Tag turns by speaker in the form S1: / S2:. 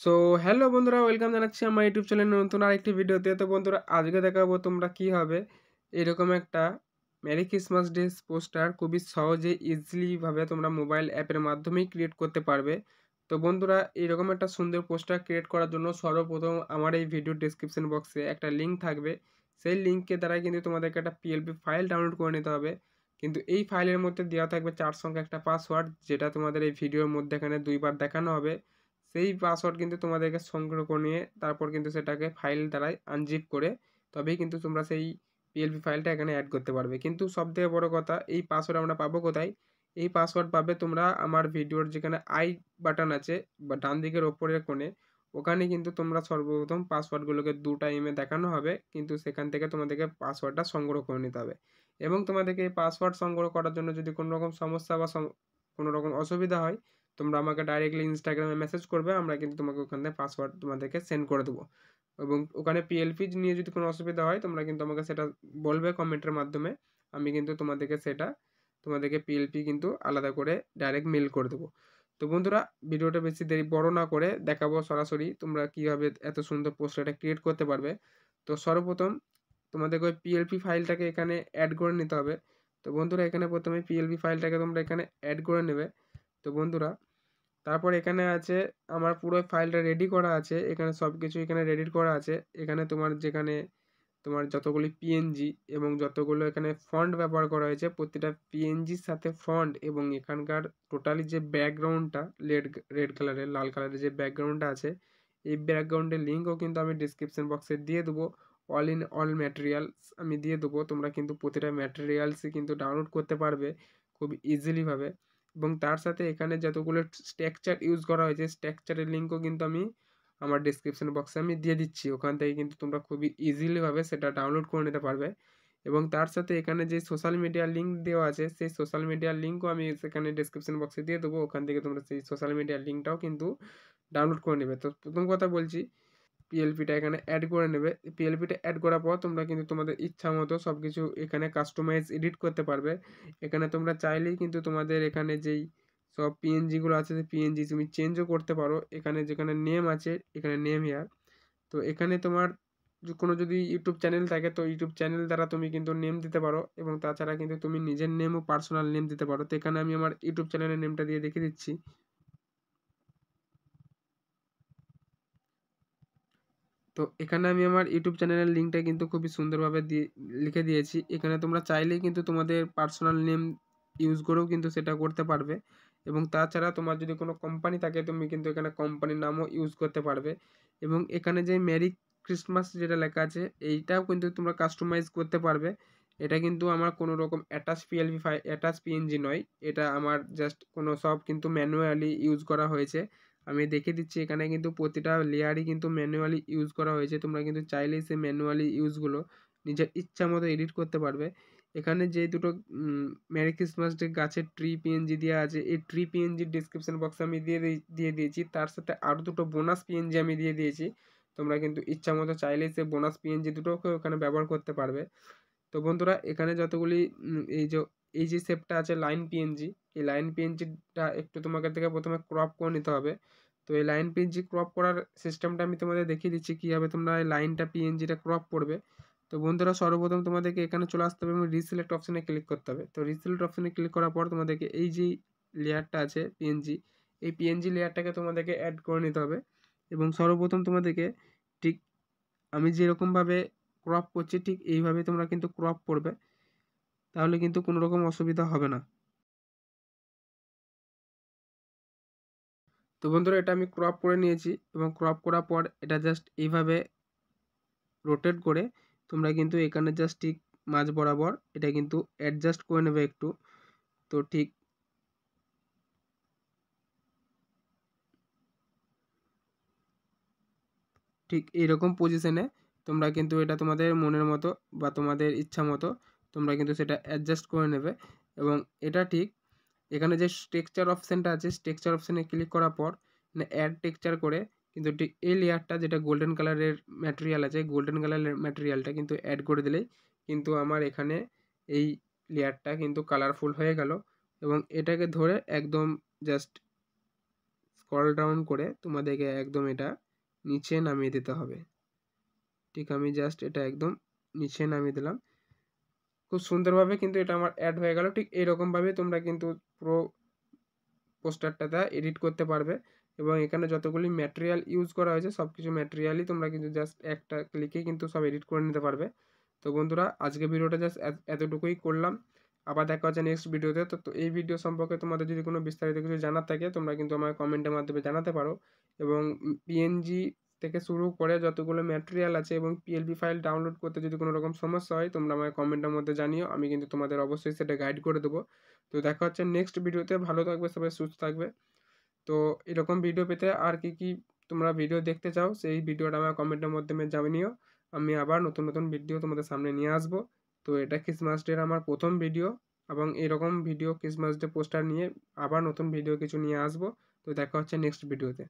S1: So hello বন্ধুরা, welcome জানাচ্ছি আমার ইউটিউব চ্যানেলের নতুন আরেকটি ভিডিওতে। তো বন্ধুরা, আজকে দেখাবো তোমরা কীভাবে এরকম একটা মেরি ক্রিসমাস ডে পোস্টার খুবই সহজে ইজিলিভাবে তোমরা মোবাইল অ্যাপের মাধ্যমেই ক্রিয়েট করতে পারবে। তো বন্ধুরা, এরকম একটা সুন্দর পোস্টার ক্রিয়েট করার জন্য সর্বপ্রথম আমার এই ভিডিও ডেসক্রিপশন বক্সে একটা লিঙ্ক থাকবে। সেই লিঙ্কের দ্বারাই কিন্তু তোমাদেরকে একটা পিএলপি ফাইল ডাউনলোড করে নিতে হবে। কিন্তু এই ফাইলের মধ্যে দেওয়া থাকবে 4 সংখ্যা একটা পাসওয়ার্ড, যেটা তোমাদের এই ভিডিওর মধ্যে এখানে 2 বার দেখানো হবে। সেই পাসওয়ার্ড কিন্তু তোমাদেরকে সংগ্রহ করে নিয়ে তারপর কিন্তু সেটাকে ফাইল দ্বারাই আনজিপ করে তবেই কিন্তু তোমরা সেই পিএলপি ফাইলটা এখানে অ্যাড করতে পারবে। কিন্তু সবথেকে বড় কথা, এই পাসওয়ার্ড আমরা পাবো কোথায়? এই পাসওয়ার্ড পাবে তোমরা আমার ভিডিওর যেখানে আই বাটন আছে বা ডান দিকের ওপরের কোণে, ওখানে কিন্তু তোমরা সর্বপ্রথম পাসওয়ার্ডগুলোকে 2 টাইমে দেখানো হবে, কিন্তু সেখান থেকে তোমাদেরকে পাসওয়ার্ডটা সংগ্রহ করে নিতে হবে। এবং তোমাদেরকে এই পাসওয়ার্ড সংগ্রহ করার জন্য যদি কোনো রকম সমস্যা বা কোনো রকম অসুবিধা হয়, তোমরা আমাকে ডাইরেক্টলি ইনস্টাগ্রামে মেসেজ করবে, আমরা কিন্তু তোমাকে ওখান থেকে পাসওয়ার্ড তোমাদেরকে সেন্ড করে দেবো। এবং ওখানে পিএলপি নিয়ে যদি কোনো অসুবিধা হয়, তোমরা কিন্তু আমাকে সেটা বলবে কমেন্টের মাধ্যমে। আমি কিন্তু তোমাদেরকে পিএলপি কিন্তু আলাদা করে ডাইরেক্ট মেল করে দেবো। তো বন্ধুরা, ভিডিওটা বেশি দেরি বড় না করে দেখাবো সরাসরি তোমরা কীভাবে এত সুন্দর পোস্টারটা ক্রিয়েট করতে পারবে। তো সর্বপ্রথম তোমাদেরকে ওই পিএলপি ফাইলটাকে এখানে অ্যাড করে নিতে হবে। তো বন্ধুরা, এখানে প্রথমে পিএলপি ফাইলটাকে তোমরা এখানে অ্যাড করে নেবে। তো বন্ধুরা, তারপর এখানে আছে আমার পুরো ফাইলটা রেডি করা আছে, এখানে সব কিছু এখানে রেডি করা আছে। এখানে তোমার যতগুলি পিএনজি এবং যতগুলো এখানে ফন্ট ব্যবহার করা হয়েছে, প্রতিটা পিএনজির সাথে ফন্ট এবং এখানকার টোটালি যে ব্যাকগ্রাউন্ডটা রেড কালারের, লাল কালারের যে ব্যাকগ্রাউন্ডটা আছে, এই ব্যাকগ্রাউন্ডের লিঙ্কও কিন্তু আমি ডিসক্রিপশন বক্সে দিয়ে দেবো। অল ম্যাটেরিয়ালস আমি দিয়ে দেবো। তোমরা কিন্তু প্রতিটা ম্যাটেরিয়ালসই কিন্তু ডাউনলোড করতে পারবে খুব ইজিলিভাবে। এবং তার সাথে এখানে যতগুলো স্ট্রাকচার ইউজ করা হয়েছে, স্ট্রাকচারের লিঙ্কও কিন্তু আমি আমার ডিসক্রিপশন বক্সে আমি দিয়ে দিচ্ছি। ওখান থেকে কিন্তু তোমরা খুবই ইজিলিভাবে সেটা ডাউনলোড করে নিতে পারবে। এবং তার সাথে এখানে যে সোশ্যাল মিডিয়ার লিঙ্ক দেওয়া আছে, সেই সোশ্যাল মিডিয়ার লিঙ্কও আমি সেখানে ডিসক্রিপশন বক্সে দিয়ে দেবো। ওখান থেকে তোমরা সেই সোশ্যাল মিডিয়ার লিঙ্কটাও কিন্তু ডাউনলোড করে নেবে। তো প্রথম কথা বলছি, পিএলপিটা এখানে অ্যাড করে নেবে। পিএলপিটা অ্যাড করার পর তোমরা কিন্তু তোমাদের ইচ্ছা মতো সব কিছু এখানে কাস্টমাইজ এডিট করতে পারবে। এখানে তোমরা চাইলেই কিন্তু তোমাদের এখানে যেই সব পিএনজিগুলো আছে, সেই পিএনজি তুমি চেঞ্জও করতে পারো। এখানে যেখানে নেম আছে, এখানে নেম হেয়ার। তো এখানে তোমার কোনো যদি ইউটিউব চ্যানেল থাকে, তো ইউটিউব চ্যানেল দ্বারা তুমি কিন্তু নেম দিতে পারো, এবং তাছাড়া কিন্তু তুমি নিজের নেমও পার্সোনাল নেম দিতে পারো। তো এখানে আমি আমার ইউটিউব চ্যানেলের নেমটা দিয়ে দেখিয়ে দিচ্ছি। তো এখানে আমি আমার ইউটিউব চ্যানেলের লিঙ্কটা কিন্তু খুবই সুন্দরভাবে লিখে দিয়েছি। এখানে তোমরা চাইলেই কিন্তু তোমাদের পার্সোনাল নেম ইউজ করেও কিন্তু সেটা করতে পারবে। এবং তাছাড়া তোমার যদি কোনো কোম্পানি থাকে, তুমি কিন্তু এখানে কোম্পানির নামও ইউজ করতে পারবে। এবং এখানে যে মেরি ক্রিসমাস যেটা লেখা আছে, এইটাও কিন্তু তোমরা কাস্টমাইজ করতে পারবে। এটা কিন্তু আমার কোনো রকম অ্যাটাচ পিএনজি নয়। এটা আমার জাস্ট সব কিন্তু ম্যানুয়ালি ইউজ করা হয়েছে। আমি দেখিয়ে দিচ্ছি, এখানে কিন্তু প্রতিটা লেয়ারই কিন্তু ম্যানুয়ালি ইউজ করা হয়েছে। তোমরা কিন্তু চাইলেই সেই ম্যানুয়ালি ইউজগুলো নিজের ইচ্ছা মতো এডিট করতে পারবে। এখানে যে দুটো মেরি ক্রিসমাস ডে গাছের ট্রি পিএনজি দেওয়া আছে, এই ট্রি পিএনজির ডিসক্রিপশন বক্সে আমি দিয়ে দিয়েছি। তার সাথে আরও দুটো বোনাস পিএনজি আমি দিয়ে দিয়েছি। তোমরা কিন্তু ইচ্ছা মতো চাইলেই সেই বোনাস পিএনজি দুটোকে ওখানে ব্যবহার করতে পারবে। তো বন্ধুরা, এখানে যতগুলি এই যে শেপটা আছে লাইন পিএনজি, এই লাইন পিএনজিটা একটু তোমাকে থেকে প্রথমে ক্রপ করে নিতে হবে। তো এই লাইন পিএনজি ক্রপ করার সিস্টেমটা আমি তোমাদের দেখিয়ে দিচ্ছি কীভাবে তোমরা এই লাইনটা পিএনজিটা ক্রপ করবে। তো বন্ধুরা, সর্বপ্রথম তোমাদেরকে এখানে চলে আসতে হবে এবং রিসিলেক্ট অপশানে ক্লিক করতে হবে। তো রিসিলেক্ট অপশানে ক্লিক করার পর তোমাদেরকে এই যে লেয়ারটা আছে পিএনজি, এই পিএনজি লেয়ারটাকে তোমাদেরকে অ্যাড করে নিতে হবে। এবং সর্বপ্রথম তোমাদেরকে ঠিক আমি যেরকমভাবে ক্রপ করছি, ঠিক এইভাবে তোমরা কিন্তু ক্রপ করবে, তাহলে কিন্তু কোনো রকম অসুবিধা হবে না। তো বন্ধুরা, এটা আমি ক্রপ করে নিয়েছি, এবং ক্রপ করার পর এটা জাস্ট এইভাবে রোটেট করে তোমরা কিন্তু এখানে জাস্ট ঠিক মাঝ বরাবর এটা কিন্তু অ্যাডজাস্ট করে নেবে একটু। তো ঠিক এইরকম পজিশনে তোমরা কিন্তু এটা তোমাদের মনের মতো বা তোমাদের ইচ্ছা মতো তোমরা কিন্তু সেটা অ্যাডজাস্ট করে নেবে। এবং এটা ঠিক এখানে যে টেক্সচার অপশানটা আছে, টেক্সচার অপশানে ক্লিক করার পর অ্যাড টেক্সচার করে কিন্তু ঠিক এই লেয়ারটা যেটা গোল্ডেন কালারের ম্যাটেরিয়াল আছে, গোল্ডেন কালারের ম্যাটেরিয়ালটা কিন্তু অ্যাড করে দিলেই কিন্তু আমার এখানে এই লেয়ারটা কিন্তু কালারফুল হয়ে গেল। এবং এটাকে ধরে একদম জাস্ট স্ক্রল ডাউন করে তোমাদেরকে একদম এটা নিচে নামিয়ে দিতে হবে। ঠিক আমি জাস্ট এটা একদম নিচে নামিয়ে দিলাম। খুব সুন্দরভাবে কিন্তু এটা আমার অ্যাড হয়ে গেল। ঠিক এরকমভাবে তোমরা কিন্তু পুরো পোস্টারটাতে এডিট করতে পারবে এবং এখানে যতগুলি ম্যাটেরিয়াল ইউজ করা হয়েছে সব কিছু ম্যাটেরিয়ালই তোমরা কিন্তু জাস্ট একটা ক্লিকেই কিন্তু সব এডিট করে নিতে পারবে। তো বন্ধুরা আজকে ভিডিওটা জাস্ট এতটুকুই করলাম। আবার দেখা হচ্ছে নেক্সট ভিডিওতে। তো এই ভিডিও সম্পর্কে তোমাদের যদি কোনো বিস্তারিত কিছু জানার থাকে তোমরা কিন্তু আমাকে কমেন্টের মাধ্যমে জানাতে পারো এবং পিএনজি থেকে শুরু করে যতগুলো ম্যাটেরিয়াল আছে এবং পিএলপি ফাইল ডাউনলোড করতে যদি কোনো রকম সমস্যা হয় তোমরা আমাকে কমেন্টের মধ্যে জানিও, আমি কিন্তু তোমাদের অবশ্যই সেটা গাইড করে দেবো। তো দেখা হচ্ছে নেক্সট ভিডিওতে। ভালো থাকবে সবাই, সুস্থ থাকবে। তো এরকম ভিডিও পেতে আর কি তোমরা ভিডিও দেখতে চাও সেই ভিডিওটা আমার কমেন্টের মাধ্যমে জানিও। আমি আবার নতুন নতুন ভিডিও তোমাদের সামনে নিয়ে আসবো। তো এটা ক্রিসমাস ডের আমার প্রথম ভিডিও এবং এরকম ভিডিও ক্রিসমাস ডে পোস্টার নিয়ে আবার নতুন ভিডিও কিছু নিয়ে আসবো। তো দেখা হচ্ছে নেক্সট ভিডিওতে।